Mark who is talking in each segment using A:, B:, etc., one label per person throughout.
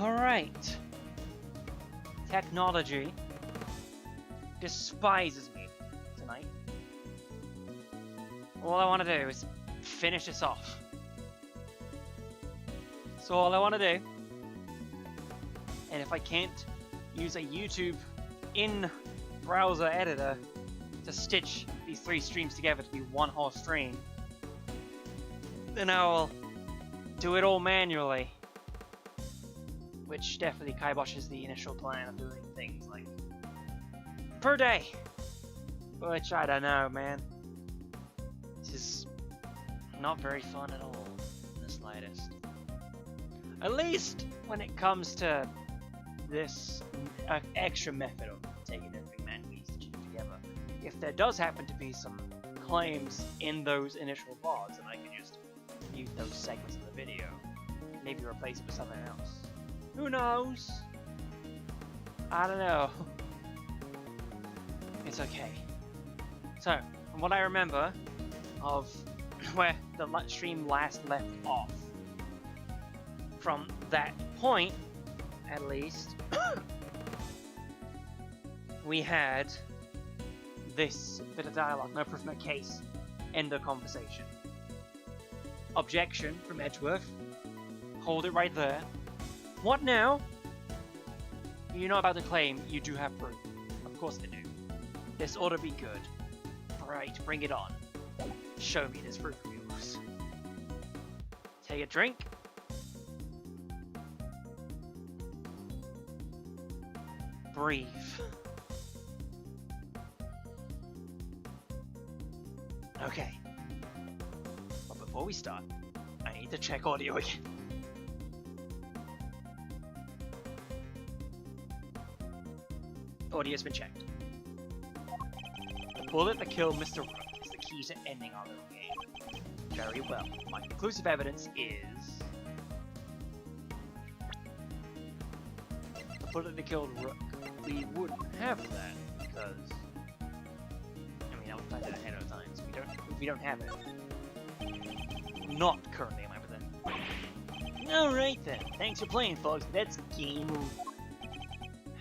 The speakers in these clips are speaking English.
A: Alright. Technology despises me tonight. All I want to do is finish this off. So all I want to do, and if I can't use a YouTube in-browser editor to stitch these 3 streams together to be one whole stream, then I'll do it all manually. Which definitely kiboshes the initial plan of doing things like per day. Which I don't know, man. This is not very fun at all, in the slightest. At least when it comes to this extra method of taking everything manually stitching together. If there does happen to be some claims in those initial VODs, then I can just mute those segments of the video. Maybe replace it with something else. Who knows? I don't know. It's okay. So, from what I remember of where the stream last left off, from that point, at least, we had this bit of dialogue, no proof, no case, end the conversation. Objection from Edgeworth. Hold it right there. What now? You know about the claim, you do have proof. Of course I do. This ought to be good. Right, bring it on. Show me this proof of yours. Take a drink. Breathe. Okay. But before we start, I need to check audio again. Audio's been checked. The bullet that killed Mr. Rook is the key to ending our little game. Very well. My conclusive evidence is... the bullet that killed Rook. We wouldn't have that, because... I mean, I would find that ahead of time, so we don't have it. Not currently in my possession. Alright then, thanks for playing, folks, that's game over.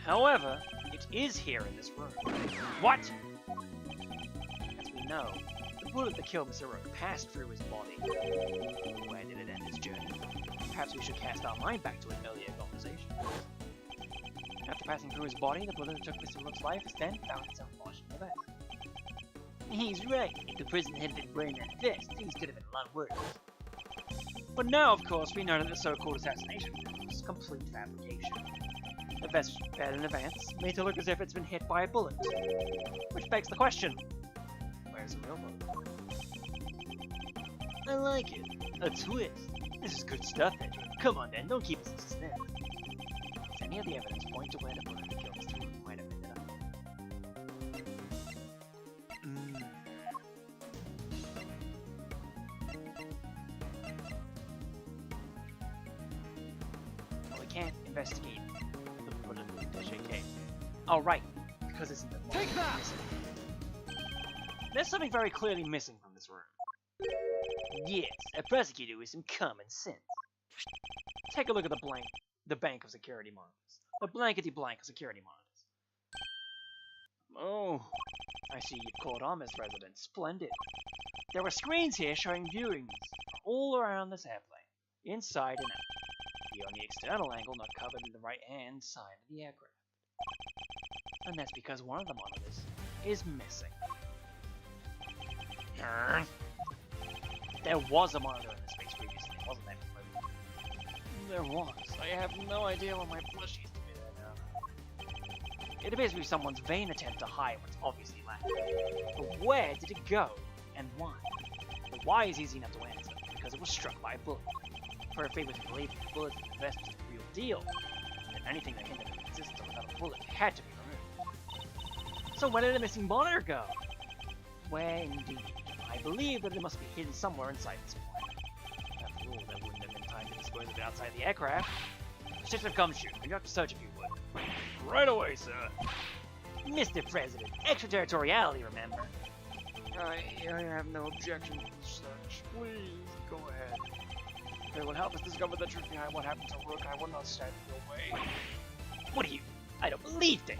A: However, it is here in this room. What? As we know, the bullet that killed Mr. Rook passed through his body. Where did it end its journey? Perhaps we should cast our mind back to an earlier conversation. After passing through his body, the bullet that took Mr. Rook's life is then found itself lodged in the back. He's right. If the prison had been wearing that vest, things could have been a lot worse. But now, of course, we know that the so-called assassination was complete fabrication. The vest prepared in advance, made to look as if it's been hit by a bullet. Which begs the question, where's the real bullet? I like it. A twist. This is good stuff, Edward. Come on then, don't keep us in suspense. Does any of the evidence point to where the bullet that killed Mr. Rook might have ended up? Well, we can't investigate the bullet case. Oh, right, because it's in the Take that! Missing. There's something very clearly missing from this room. Yes, a prosecutor with some common sense. Take a look at the bank of security monitors. The blankety blank of security monitors. Oh, I see you've caught on, Miss Resident. Splendid. There were screens here showing viewings all around this airplane, inside and out. The only external angle not covered in the right-hand side of the aircraft. And that's because one of the monitors is missing. There was a monitor in this space previously, wasn't there? There was. I have no idea what my plushies to be there now. It appears to be someone's vain attempt to hide what's obviously lacking. But where did it go, and why? The why is easy enough to answer, because it was struck by a bullet. For if we were to believe that the bullet in the vest was the real deal, then anything that hinted at the existence of another bullet had to be removed. So where did the missing monitor go? Where indeed? I believe that it must be hidden somewhere inside this plane. After all, there wouldn't have been time to dispose of it outside the aircraft. Detective Gumshoe, you have to search if you would. Right away, sir. Mr. President, extraterritoriality, remember? I have no objection to search. Please, go ahead. If it will help us discover the truth behind what happened to Rook, I will not stand in your way. What are you? I don't believe this!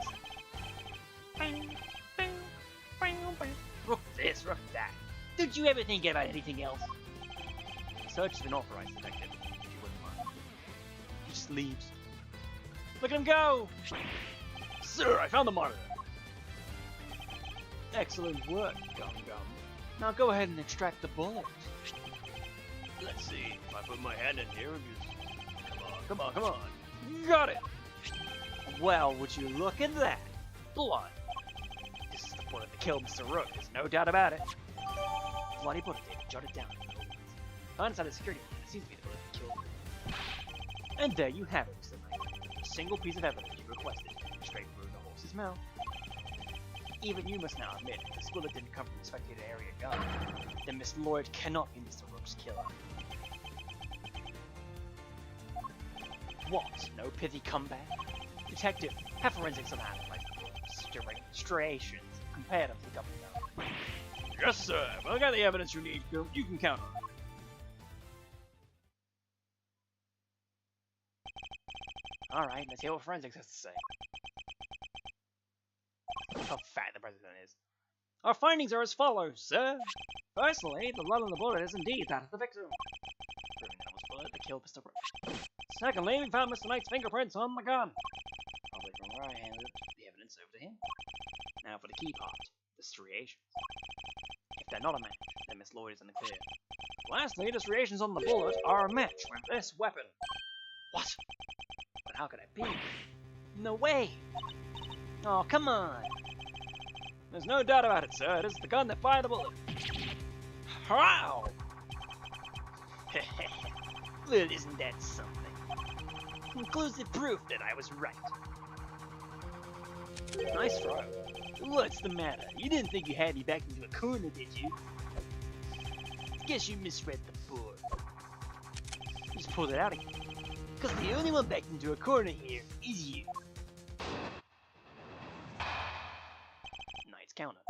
A: Rook this, Rook that. Don't you ever think about anything else? The search has been authorized, Detective, if you wouldn't mind. He just leaves. Look at him go! Sir, I found the monitor! Excellent work, Gum Gum. Now go ahead and extract the bullets. Let's see, if I put my hand in here and just... Come on, come on. Got it! Well, would you look at that? Blood. This is the bullet that killed Mr. Rook, there's no doubt about it. Bloody bullet, David, jot it down. Found inside the security room, it seems to be the bullet that killed him. And there you have it, Mr. Knight. A single piece of evidence you requested, straight through the horse's mouth. Even you must now admit, if this bullet didn't come from the spectator area gun, then Miss Lloyd cannot be Mr. Rook's killer. What? No pithy comeback? Detective, have forensics analyze the bullets, striations, compare them to the government. Yes, sir. Well, I got the evidence you need, Bill. You can count on it. Alright, let's hear what forensics has to say. Look how fat the president is. Our findings are as follows, sir. Firstly, the blood on the bullet is indeed that of the victim, proving that it was the bullet that killed Mr. Rook. Secondly, we found Mr. Knight's fingerprints on the gun, probably from where I handed the evidence over to him. Now for the key part, the striations. If they're not a match, then Miss Lloyd is in the clear. Lastly, the striations on the bullet are a match with this weapon. What? But how could it be? No way! Oh, come on! There's no doubt about it, sir. It is the gun that fired the bullet. How? Well, isn't that something? Conclusive proof that I was right. Nice throw. What's the matter? You didn't think you had me backed into a corner, did you? Guess you misread the board. Just pulled it out again. Because the only one backed into a corner here is you. Nice counter.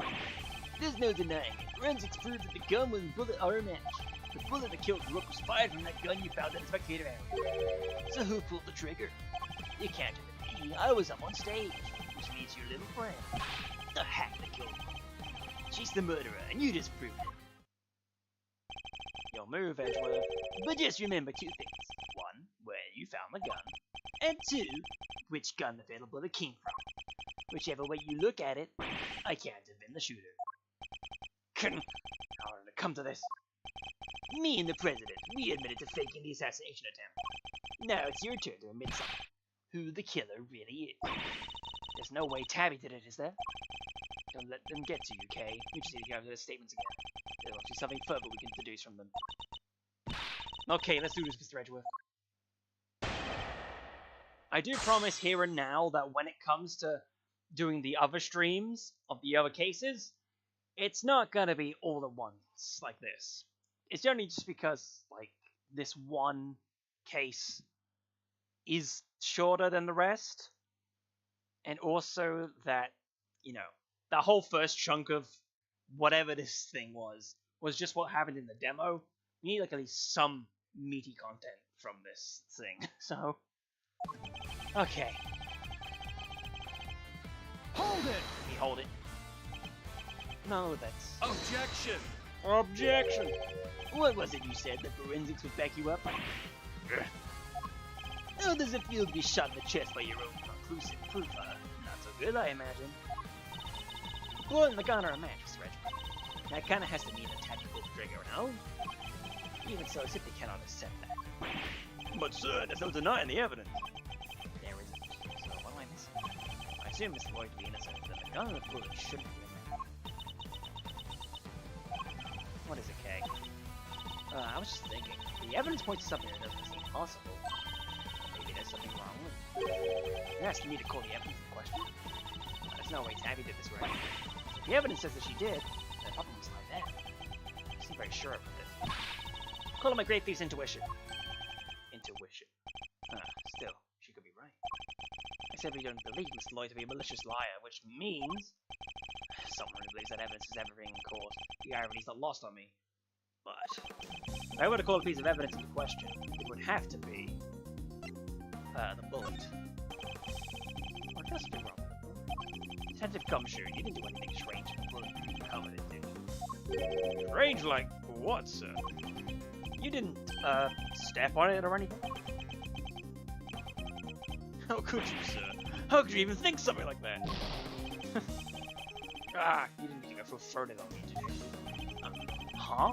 A: There's no denying it. Forensics proved that the gun and bullet are a match. The bullet that killed Rook was fired from that gun you found in the spectator area. So who pulled the trigger? You can't have been me. I was up on stage, which means your little friend, the hack that killed me. She's the murderer, and you just proved it. Your move, Edgeworth. But just remember two things. One, where you found the gun. And two, which gun the fatal bullet came from. Whichever way you look at it, I can't have been the shooter. How did it come to this? Me and the president, we admitted to faking the assassination attempt. Now it's your turn to admit something. Who the killer really is. There's no way Tabby did it, is there? Don't let them get to you, Kay. We just need to go over their statements again. There's actually something further we can deduce from them. Okay, let's do this, Mr. Edgeworth. I do promise here and now that when it comes to doing the other streams of the other cases, it's not gonna be all at once like this. It's only just because, like, this one case is shorter than the rest, and also that, you know, the whole first chunk of whatever this thing was just what happened in the demo. We need, like, at least some meaty content from this thing. So, okay.
B: Hold it!
A: We hold it. No, that's...
B: Objection!
A: Objection! What was it you said? The forensics would back you up? How does it feel to be shot in the chest by your own conclusive proof? Not so good, I imagine. Blood and the gun are a match, Mr. Edgeworth. That kinda has to mean a tactical trigger, no? Even so, simply cannot accept that. But sir, there's no denying the evidence. There isn't. So what am I missing? I assume Mr. Lloyd to be innocent, then the gun and the bullet shouldn't be a match. What is it, Kay? I was just thinking. The evidence points to something that doesn't seem possible. Maybe there's something wrong with it. You're asking me to call the evidence in question? There's no way Tabby did this right. If the evidence says that she did, then the problem was like that. I seem very sure of this. Call it my great thief's intuition. Intuition. Still, she could be right. I simply don't believe Mr. Lloyd to be a malicious liar, which means someone who believes that evidence is ever being caught. The irony's not lost on me. But if I were to call a piece of evidence into question, it would have to be the bullet. Or just be wrong. Detective Gumshoe, you didn't do anything strange to the bullet you covered it, did you?
B: Strange like what, sir?
A: You didn't step on it or anything?
B: How could you, sir? How could you even think something like that?
A: You didn't even go full throated on me, did you? Huh?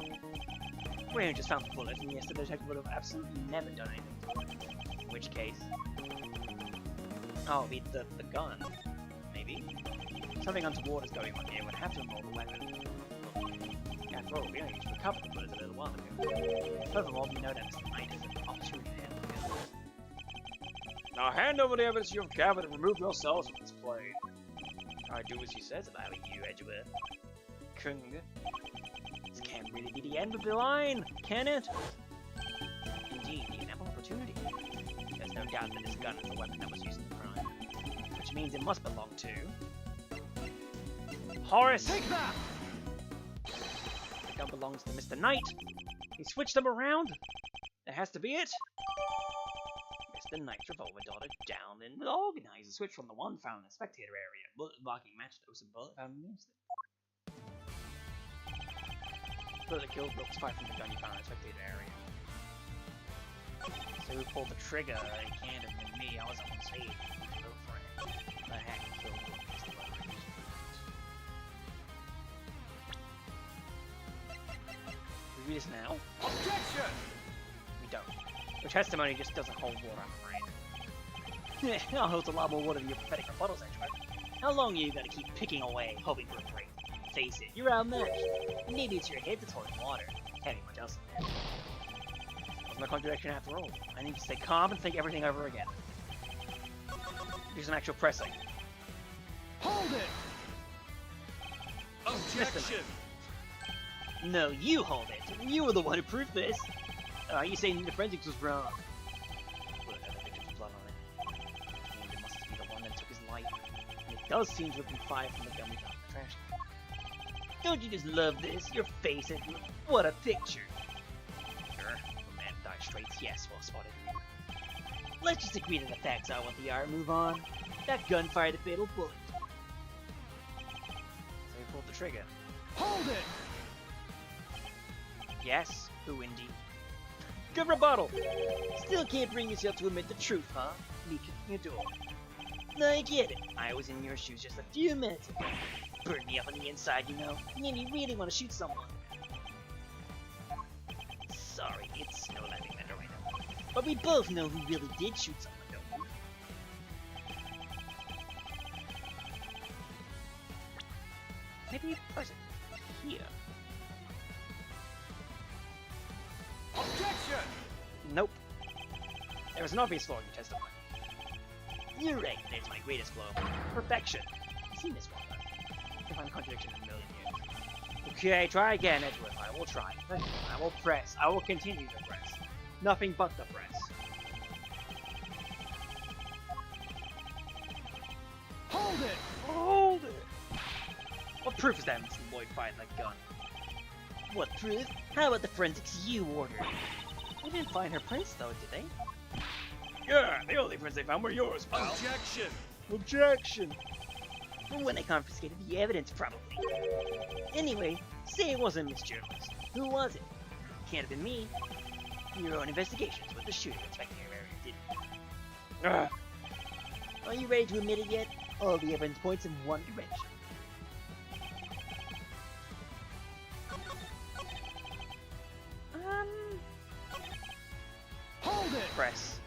A: We just found the bullet, and yes, the detective would have absolutely never done anything to it. In which case... Oh, the gun. Maybe? Something untoward is going on here. Would have to involve a weapon. After all, we only just recovered the bullet a little while ago. Furthermore, we know that Mr. Knight has an opportunity to handle the evidence.
B: Now hand over the evidence you've gathered and remove yourselves from this plane.
A: I do as he says if I were you, Edgeworth. Kung. This can't really be the end of the line, can it? Indeed, you have an opportunity. There's no doubt that this gun is the weapon that was used in the crime. Which means it must belong to... Horace!
B: Take that!
A: The gun belongs to Mr. Knight. He switched them around. That has to be it. Mr. Knight's revolver darted down and organized the switch from the one found in the spectator area. Bullet marking matched those of bullet found in the instant. Bullet that killed Brooks fired from the gun you found in the spectator area. So who pulled the trigger? It can't have been me. I was on stage. No friend. The heck killed Brooks? We read this now?
B: Objection!
A: We don't. Your testimony just doesn't hold water, I'm afraid. It holds a lot more water than your pathetic rebuttals, Edgeworth. How long are you gonna keep picking away, hoping for a break? Face it, you're outmatched. Maybe it's your head that's holding water. Can't be much else in there. Wasn't a contradiction after all. I need to stay calm and think everything over again. Do some actual pressing.
B: Hold it! Objection!
A: No, you hold it. You were the one who proved this. You saying the forensics was wrong? Well, it had a victim's blood on it. Which means it must be the one that took his life. And it does seem to have been fired from the gun we found in the trash can. Don't you just love this? Your face, and what a picture! Sure, the man died straight. Yes, well spotted. Let's just agree that the facts are what they are. Move on. That gun fired a fatal bullet. So he pulled the trigger.
B: Hold it!
A: Yes, who indeed? Good rebuttal! Still can't bring yourself to admit the truth, huh? Me kicking your door. I get it. I was in your shoes just a few minutes ago. Burned me up on the inside, you know. Made me really want to shoot someone. Sorry, it's no laughing matter right now. But we both know who really did shoot someone, don't we? Maybe it wasn't here.
B: Objection!
A: Nope. There was an obvious flaw in your testimony. You're right, that's my greatest flaw. Perfection. I've seen this one, though. I can find a contradiction in a million years. Okay, try again, Edgeworth. I will try. I will press. I will continue to press. Nothing but the press.
B: Hold it!
A: Hold it! What proof is that Mr. Lloyd fired that gun? What proof? How about the forensics you ordered? They didn't find her prints, though, did they?
B: Yeah, the only prints they found were yours, pal.
A: Objection! Objection! Well, when they confiscated the evidence, probably. Anyway, say it wasn't Miss Journalist. Who was it? Can't have been me. Your own investigations with the shooter inspecting your area, didn't you? Are you ready to admit it yet? All the evidence points in one direction.
B: Hold it!
A: Press.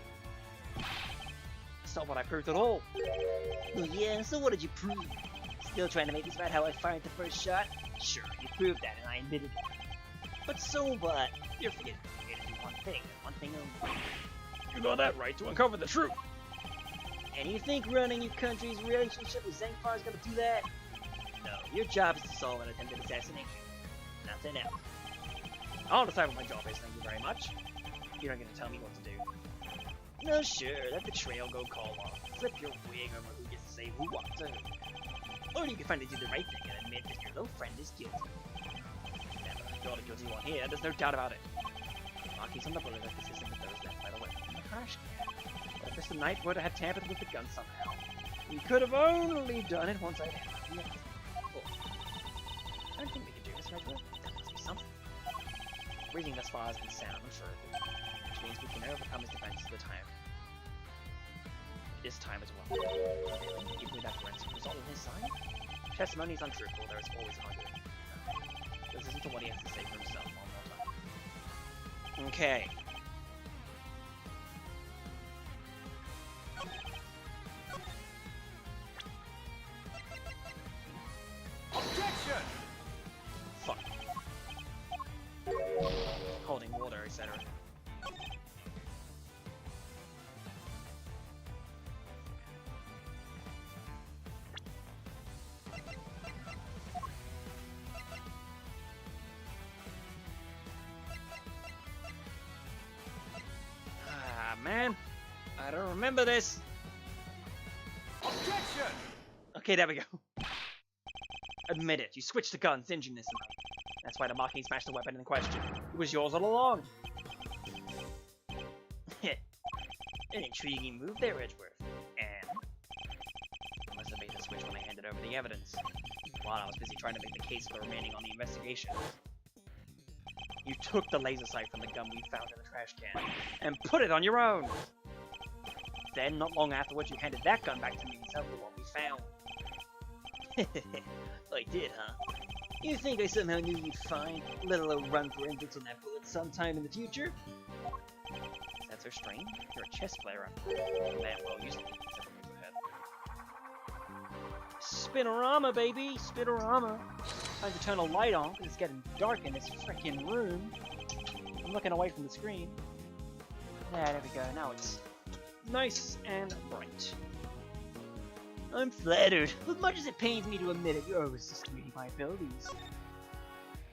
A: That's not what I proved at all. Oh yeah, so what did you prove? Still trying to make this about how I fired the first shot? Sure, you proved that and I admitted it. But so what? You're forgetting to do one thing, and one thing only.
B: You got that right, to uncover the truth.
A: And you think running your country's relationship with Zangfar is gonna do that? No, your job is to solve an attempted assassination. Nothing else. I'll decide what my job is, thank you very much. You're not gonna tell me what to do. No, sure, let the trail go call off. Flip your wig over who gets to say who what to who. Or you can finally do the right thing and admit that your little friend is guilty. Never. got a guilty one here, there's no doubt about it. Markings on the bullet are consistent with those left by the weapon in the trash can. But if Mr. Knight would have tampered with the gun somehow, he could have only done it once I had the evidence. I don't think we can do this, right? There must be something. Reading thus far has been sound and sure, which means we can overcome his defenses this time as well. Even with that forensic result on his side, testimony is untruthful, there is always an argument. Let's listen to what he has to say for himself one more time. Okay.
B: Objection!
A: Fuck. Holding water, etc. Ah, man. I don't remember this.
B: Objection!
A: Okay, there we go. Admit it, you switched the guns, engine this night. That's why the marking smashed the weapon in question. It was yours all along. An intriguing move there, Edgeworth. And I must have made the switch when I handed over the evidence, while I was busy trying to make the case for the remaining on the investigation. You took the laser sight from the gun we found in the trash can, and put it on your own! Then, not long afterwards, you handed that gun back to me instead of the one we found. I did, huh? You think I somehow knew you'd find, let alone run forensics on that bullet sometime in the future? Is that so strange? You're a chess player. Man, well, used to be. Spinorama, baby! Spinorama! Time to turn a light on, because it's getting dark in this freaking room. I'm looking away from the screen. There we go. Now it's nice and bright. I'm flattered. As much as it pains me to admit it, you're overestimating my abilities.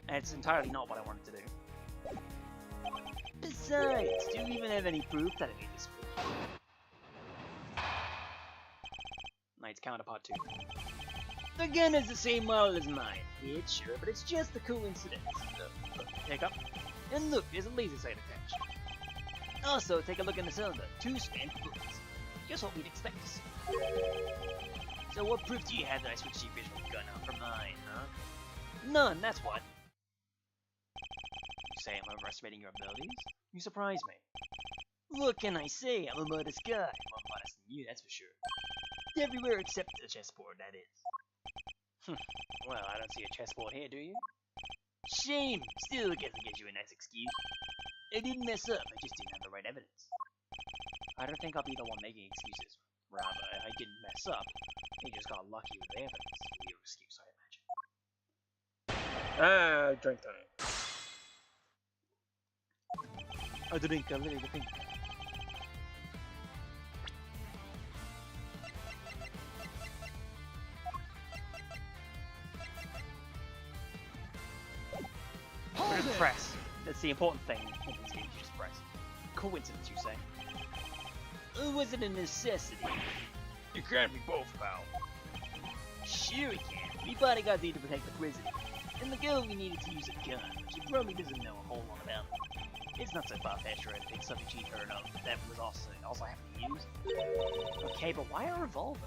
A: And it's entirely not what I wanted to do. Besides, do you even have any proof that I made this move? Knight's counterpart 2. The gun is the same model as mine. It's sure, but it's just a coincidence. Take up. And look, there's a laser sight attached. Also, take a look in the cylinder. 2 spent bullets. Just what we'd expect to see. So what proof do you have that I switched the original gun out for mine, huh? None, that's what. You say I'm overestimating your abilities? You surprise me. What can I say? I'm a modest guy. More modest than you, that's for sure. Everywhere except the chessboard, that is. Well, I don't see a chessboard here, do you? Shame! Still, I guess it gives you a nice excuse. I didn't mess up, I just didn't have the right evidence. I don't think I'll be the one making excuses. Rather, I didn't mess up. He just got lucky with the evidence. Your excuse, I imagine. Drink time. I drink a little thing. Just press. That's the important thing in these games, you just press. Coincidence, you say? It wasn't a necessity.
B: You can't be both, pal.
A: Sure it can. Me bodyguards need to protect the prison. And the girl we needed to use a gun. She probably doesn't know a whole lot about it. It's not so far-fetched or anything, something she'd heard of. That was also I have to use. Okay, but why a revolver?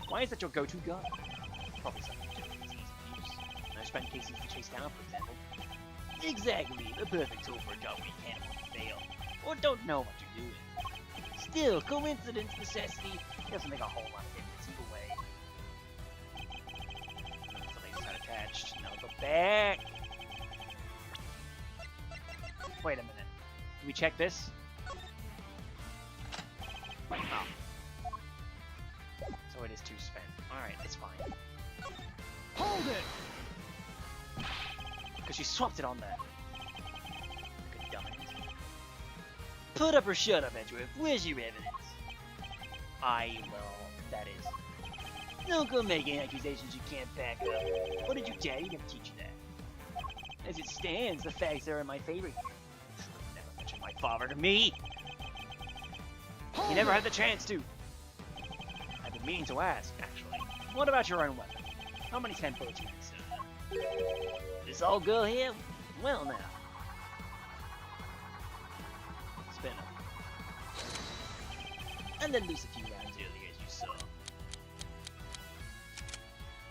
A: Why is that your go-to gun? Probably something different, it's easy to use. No spent cases to chase down, for example. Exactly, the perfect tool for a job where you can't fail. Or don't know what you're doing. Still, coincidence, necessity, doesn't make a whole lot of difference either way. Something's not attached. Now go back. Wait a minute. Can we check this? Oh. So it is 2 spent. Alright, it's fine.
B: Hold it!
A: Because she swapped it on there. Good dumbass. Put up or shut up, Edgeworth. Where's your evidence? That is. Don't go making accusations you can't back up. What did your daddy never teach you that? As it stands, the facts are in my favor here. Never mention my father to me. You never had the chance to. I've been meaning to ask, actually. What about your own weapon? How many 10 bullets you inside? This old girl here? Well now. Spinner. And then lose a few rounds earlier, as you saw.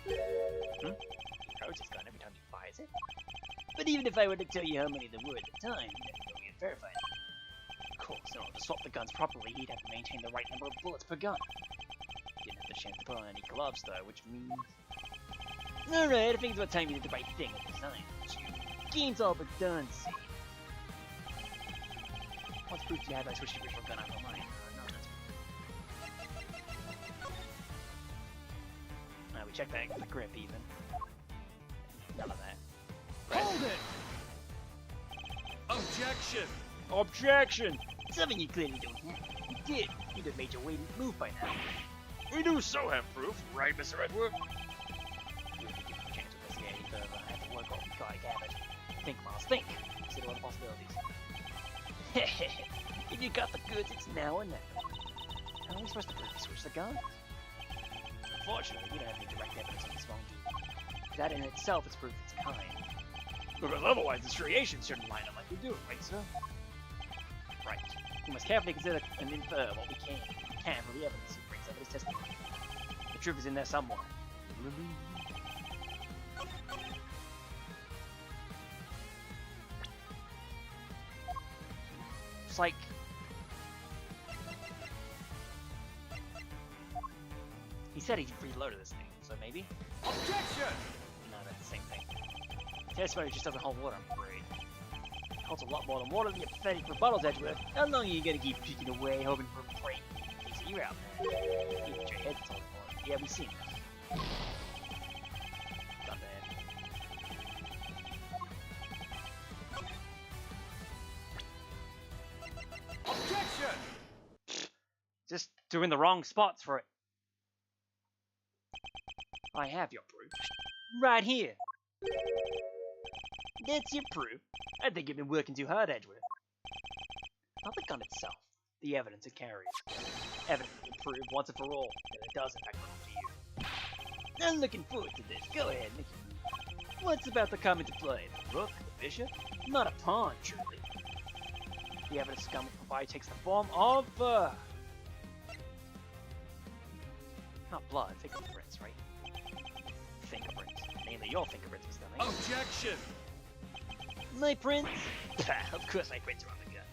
A: Approach is gone every time he fires it. But even if I were to tell you how many there were at the time, that would be verified. Of course, in order to swap the guns properly, he'd have to maintain the right number of bullets per gun. Didn't have the chance to put on any gloves though, which means... Alright, I think it's about time you did the right thing at this time. Game's all but done, see. Once proof you had, I switched to original gun out of mine. No, that's... we checked that the grip even. None of that.
C: Hold it! Objection!
B: Objection!
A: Something you clearly don't have. You did. You'd have made your way move by now.
B: We do so have proof, right, Mr. Edward?
A: You wouldn't give me a chance to investigate any further. I have to work on what we got at Gambit. Think, Miles, think. Consider all the possibilities. If you got the goods, it's now or never. How are we supposed to switch the guns? Unfortunately, we don't have any direct evidence of this wrongdoing. That in itself is proof of its kind.
B: Because otherwise the striations shouldn't line up like we do, right, sir?
A: Right. We must carefully consider and infer what we can from the evidence it brings up in his testimony. The truth is in there somewhere. It's like... He said he reloaded this thing, so maybe?
C: Objection!
A: No, that's the same thing. Testimony just doesn't hold water, I'm afraid. It holds a lot more than water than your pathetic rebuttals, Edgeworth. How long are you gonna keep peeking away, hoping for a break? You're out, man. Keep your head told for it. Yeah, we've seen this. Not bad.
C: Objection!
A: Just doing the wrong spots for it. I have your proof. Right here. That's your proof. I think you've been working too hard, Edgeworth. Not the gun itself, the evidence it carries. Evidence that will prove once and for all that it does in fact belong to you. I'm looking forward to this. Go ahead, make your move. What's about to come into play? The rook? The bishop? Not a pawn, surely. The evidence Gambit will provide takes the form of, not blood, fingerprints, right? Fingerprints. Namely your fingerprints, Mr. Knight.
C: Objection!
A: My prints? Of course my prints are on the gun.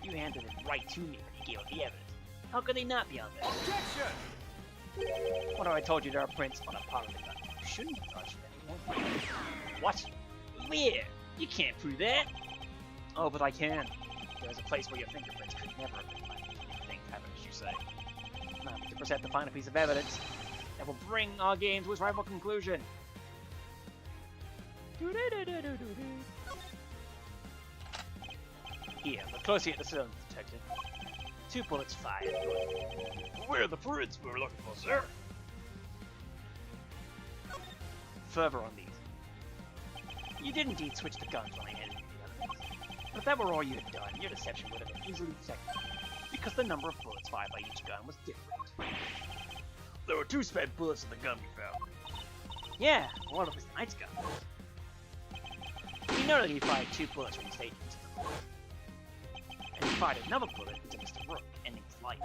A: You handed it right to me when you gave out the evidence. How could they not be on there?
C: Objection!
A: What if I told you there are prints on a part of the gun? You shouldn't have touched anyone. What? Where? You can't prove that. Oh, but I can. There's a place where your fingerprints could never have been found. Things happen, as you say. Now, to present the final piece of evidence that will bring our game to its rival conclusion. Here, look closely at the cylinder, Detective. 2 bullets fired.
B: Where are the prints we were looking for, sir?
A: Further on these. You did indeed switch the guns when I handed you the evidence. But if that were all you had done, your deception would have been easily detected. Because the number of bullets fired by each gun was different.
B: There were 2 spent bullets in the gun we found.
A: Yeah, one of them was the Knight's gun. We know that he fired 2 bullets from the stage into the bullet. And he fired another bullet into Mr. Rook, ending his life.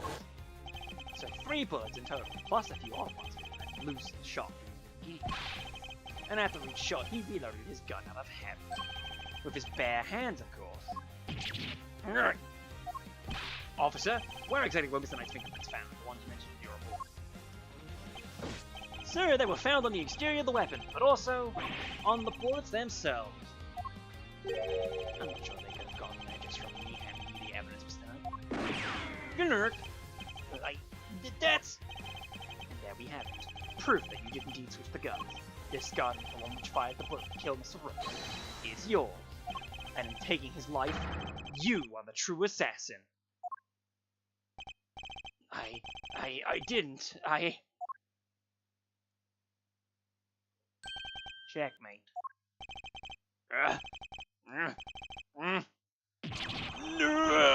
A: So 3 bullets in total, plus a few odd ones that loose and shot. And after each shot, he reloaded his gun out of habit. With his bare hands, of course. Officer, where exactly were Mr. Knight's fingerprints found? The ones you mentioned in your report. Sir, they were found on the exterior of the weapon, but also on the bullets themselves. I'm not sure they could have gotten there just from me handing you the evidence, Mr. Knight. That's... And there we have it. Proof that you did indeed switch the guns. This gun, the one which fired the bullet that killed Mr. Rook, is yours. And in taking his life, you are the true assassin. I didn't. Checkmate.
B: No!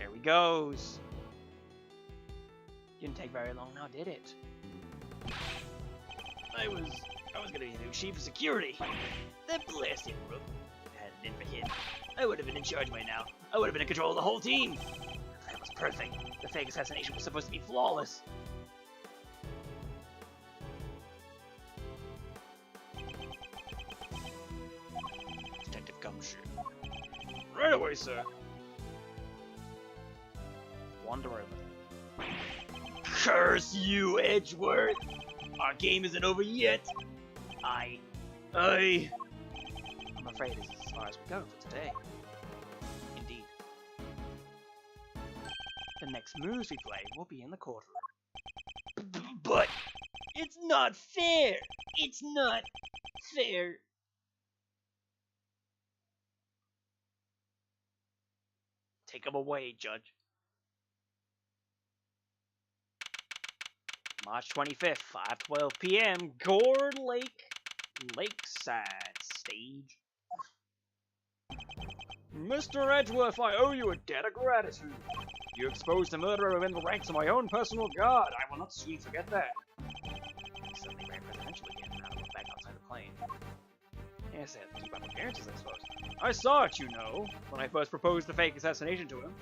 A: There we goes. Didn't take very long now, did it? I was gonna be the new chief of security. That blasted Rook. Had it been for him, I would have been in charge by now. I would have been in control of the whole team. That was perfect. The fake assassination was supposed to be flawless. Detective Gumshoe.
B: Right away, sir.
A: Wander over. Curse you, Edgeworth! Our game isn't over yet. I'm afraid this is as far as we go for today. Indeed. The next moves we play will be in the courtroom. But it's not fair! It's not fair! Take him away, Judge. March 25th, 5:12 p.m., Gourd Lake, Lakeside Stage.
B: Mr. Edgeworth, I owe you a debt of gratitude. You exposed a murderer within the ranks of my own personal guard. I will not soon forget that.
A: He suddenly ran presidential again, now we're back outside the plane. Yes, I have to keep up appearances, I suppose.
B: I saw it, you know, when I first proposed the fake assassination to him.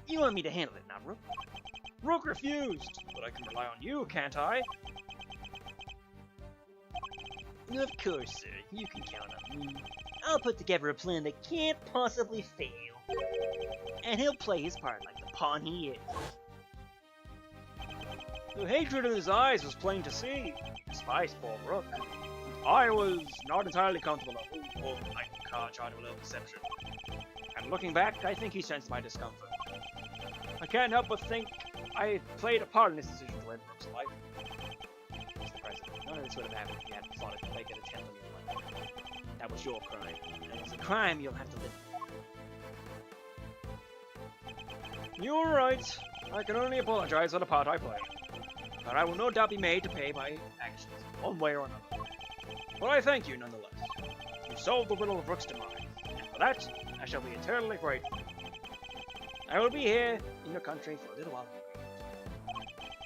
A: You want me to handle it now, Rook?
B: Rook refused, but I can rely on you, can't I?
A: Of course, sir. You can count on me. I'll put together a plan that can't possibly fail. And he'll play his part like the pawn he is.
B: The hatred in his eyes was plain to see. Despised poor Rook. I was not entirely comfortable at all the night in the car charged with low perception. And looking back, I think he sensed my discomfort. I can't help but think I played a part in this decision to end Rook's life.
A: Mr. President, none of this would have happened if you hadn't plotted to make it a 10 million life. That was your crime, and it's a crime you'll have to live with.
B: You're right. I can only apologize for the part I played. But I will no doubt be made to pay my actions, one way or another. But I thank you nonetheless. You solved the riddle of Rook's demise, and for that, I shall be eternally grateful. I will be here in your country for a little while.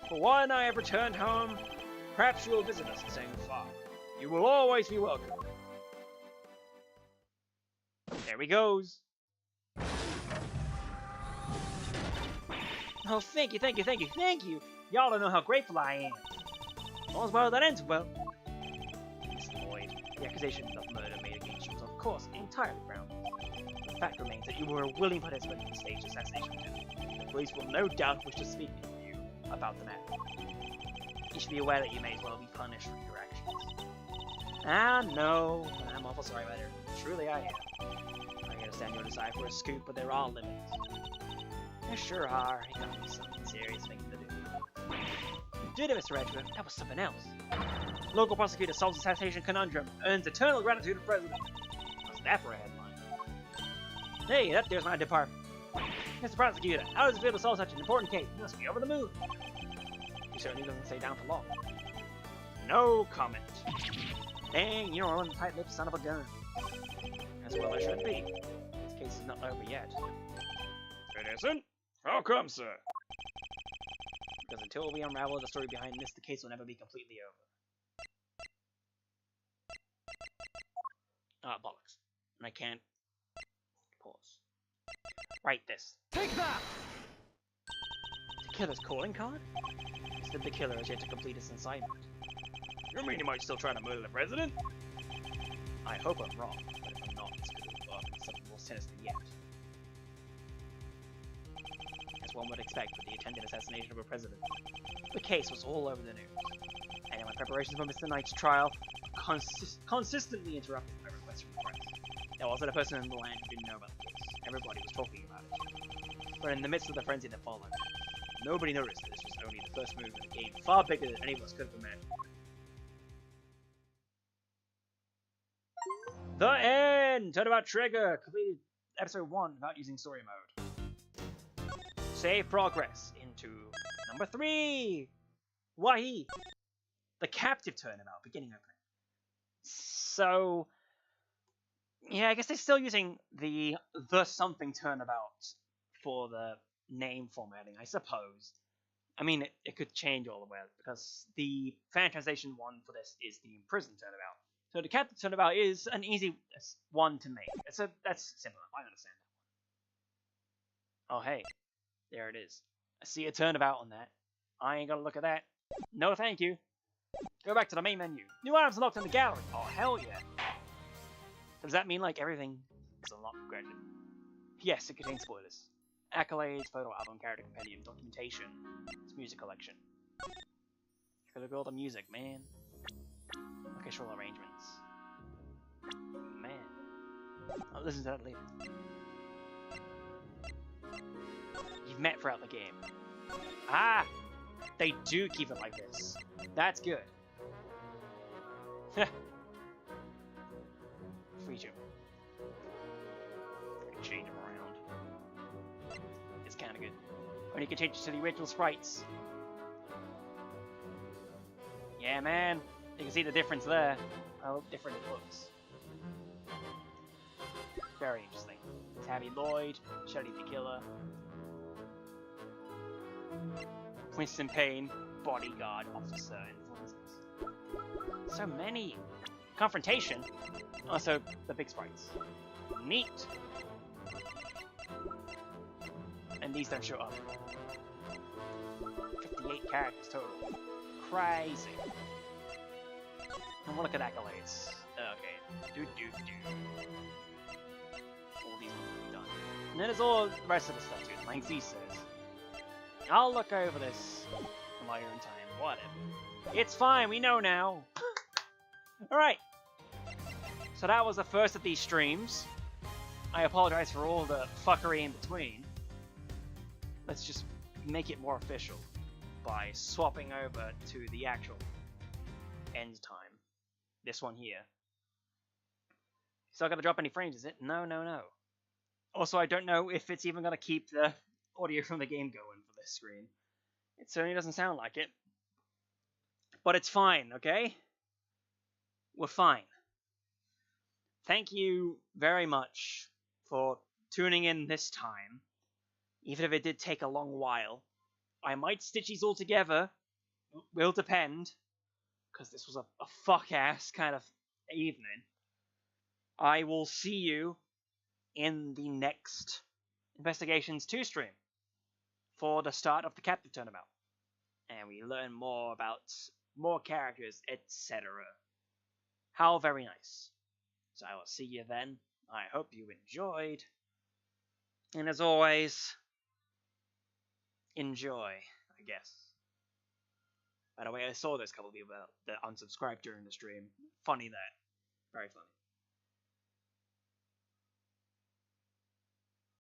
B: For when I have returned home, perhaps you will visit us in Sang Fa. You will always be welcome.
A: There he goes. Oh, thank you, thank you, thank you, thank you! Y'all don't know how grateful I am. All's well that ends well. Miss Lloyd, the accusation of murder made against you was, of course, entirely groundless. The fact remains that you were a willing participant in the staged assassination attempt. The police will no doubt wish to speak to you about the matter. You should be aware that you may as well be punished for your actions. Ah, no, I'm awful sorry about it. Truly I am. I understand you're deciding for a scoop, but there are limits. There sure are. It gotta be something serious thing to do. You did it, Mr. Edgeworth. That was something else. Local prosecutor solves assassination conundrum. Earns eternal gratitude of president. What's that for a headline? Hey, there's my department. Mr. Prosecutor, how does it feel to solve such an important case? You must be over the moon. He certainly doesn't stay down for long. No comment. Dang, you're one tight-lipped son of a gun. As well I should be. This case is not over yet.
B: It isn't? How come, sir?
A: Because until we unravel the story behind this, the case will never be completely over. Ah, bollocks. And I can't pause. Write this.
C: Take that!
A: The killer's calling card? Instead, the killer has yet to complete his assignment.
B: You mean he might still try to murder the president?
A: I hope I'm wrong, but if I'm not, this could involve something more sinister yet. As one would expect with the attempted assassination of a president, the case was all over the news, and in my preparations for Mr. Knight's trial, consistently interrupted by requests from the press. There wasn't a person in the land who didn't know about the case. Everybody was talking about it. But in the midst of the frenzy that followed, nobody noticed that this was only the first move in a game far bigger than any of us could have imagined. The end! Turnabout Trigger! Completed episode 1 without using story mode. Save progress into number 3! Wahi! The captive turnabout, beginning opening. So, Yeah, I guess they're still using the something turnabout for the name formatting, I suppose. I mean, it could change all the way because the fan translation one for this is the imprisoned turnabout. So the captive turnabout is an easy one to make. That's simple enough. I understand that. Oh hey, there it is. I see a turnabout on that. I ain't gonna look at that. No, thank you. Go back to the main menu. New items unlocked in the gallery. Oh hell yeah. Does that mean like everything is unlocked? Granted. Yes, it contains spoilers. Accolades, photo album, character compendium, documentation, it's music collection. Gotta look at all the music, man. Orchestral arrangements. Man. I'll listen to that later. You've met throughout the game. Ah! They do keep it like this. That's good. Free jump. Change them around. It's kind of good. Or you can change it to the original sprites. Yeah, man. You can see the difference there. How different it looks. Very interesting. Tabby Lloyd, Shelly the Killer, Winston Payne, Bodyguard Officer Influences. So many. Confrontation. Also, the big sprites. Neat. And these don't show up. 58 characters total. Crazy. And we'll look at accolades. Okay. All these will be done. And then there's all the rest of the stuff too. Like Z says. I'll look over this on my own time. Whatever. It's fine, we know now. Alright. So that was the first of these streams. I apologize for all the fuckery in between. Let's just make it more official by swapping over to the actual end time. This one here. It's not going to drop any frames, is it? No, no, no. Also, I don't know if it's even going to keep the audio from the game going for this screen. It certainly doesn't sound like it. But it's fine, okay? We're fine. Thank you very much for tuning in this time. Even if it did take a long while. I might stitch these all together. Will depend. Because this was a fuck-ass kind of evening. I will see you in the next Investigations 2 stream. For the start of the captive turnabout. And we learn more about more characters, etc. How very nice. So I will see you then. I hope you enjoyed. And as always, enjoy, I guess. By the way, I saw this couple of people that unsubscribed during the stream. Funny that. Very funny.